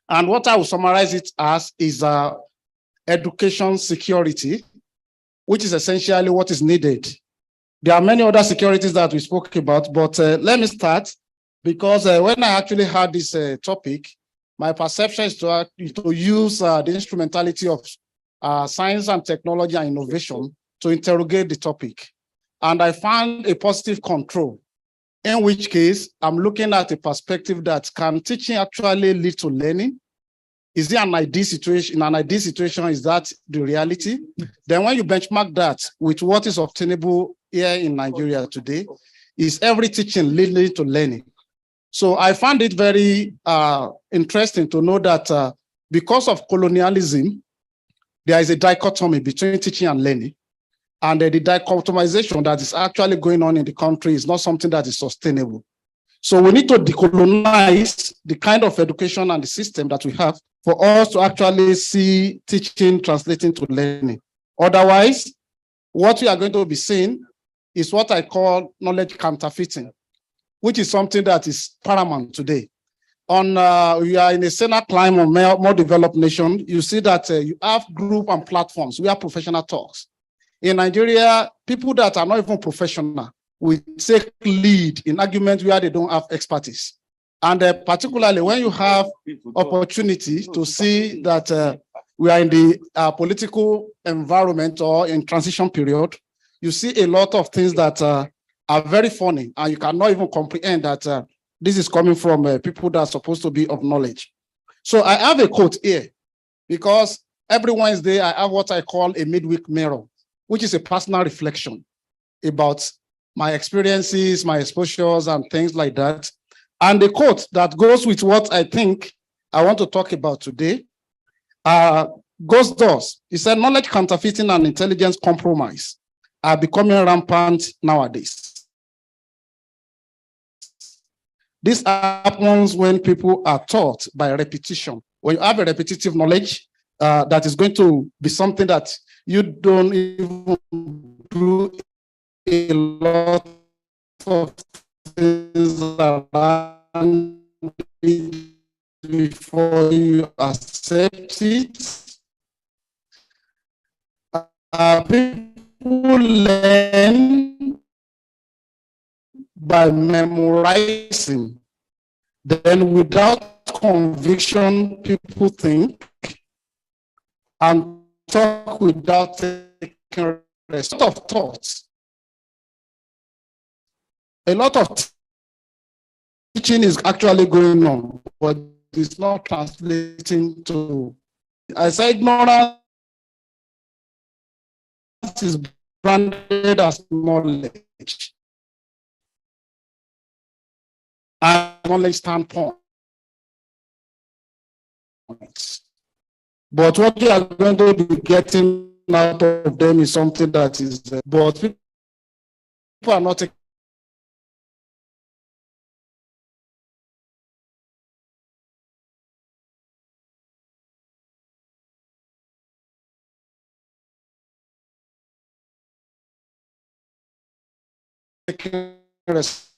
And what I will summarize it as is education security, which is essentially what is needed. There are many other securities that we spoke about, but let me start, because when I actually had this topic, my perception is to use the instrumentality of science and technology and innovation to interrogate the topic. And I found a positive control, in which case I'm looking at a perspective that can teaching actually lead to learning. Is it an ideal situation? In an ideal situation, is that the reality? Then when you benchmark that with what is obtainable here in Nigeria today, is every teaching leading to learning? So I found it very interesting to know that because of colonialism, there is a dichotomy between teaching and learning. And the dichotomization that is actually going on in the country is not something that is sustainable. So we need to decolonize the kind of education and the system that we have for us to actually see teaching translating to learning. Otherwise, what we are going to be seeing is what I call knowledge counterfeiting, which is something that is paramount today. We are in a scenario climate of more developed nation. You see that you have group and platforms. We have professional talks. In Nigeria, people that are not even professional will take lead in arguments where they don't have expertise. And particularly when you have opportunity to see that we are in the political environment or in transition period, you see a lot of things that are very funny, and you cannot even comprehend that this is coming from people that are supposed to be of knowledge. So I have a quote here, because every Wednesday I have what I call a midweek mirror, which is a personal reflection about my experiences, my exposures, and things like that. And the quote that goes with what I think I want to talk about today goes thus. He said, knowledge counterfeiting and intelligence compromise are becoming rampant nowadays. This happens when people are taught by repetition. When you have a repetitive knowledge, that is going to be something that you don't even do a lot of things around it before you accept it. People learn by memorizing. Then without conviction, people think and talk without taking rest. A lot of thoughts. A lot of teaching is actually going on, but it's not translating to. I said ignorance is branded as knowledge. And knowledge standpoint. But what you are going to be getting out of them is something that is, but people are not taking responsibility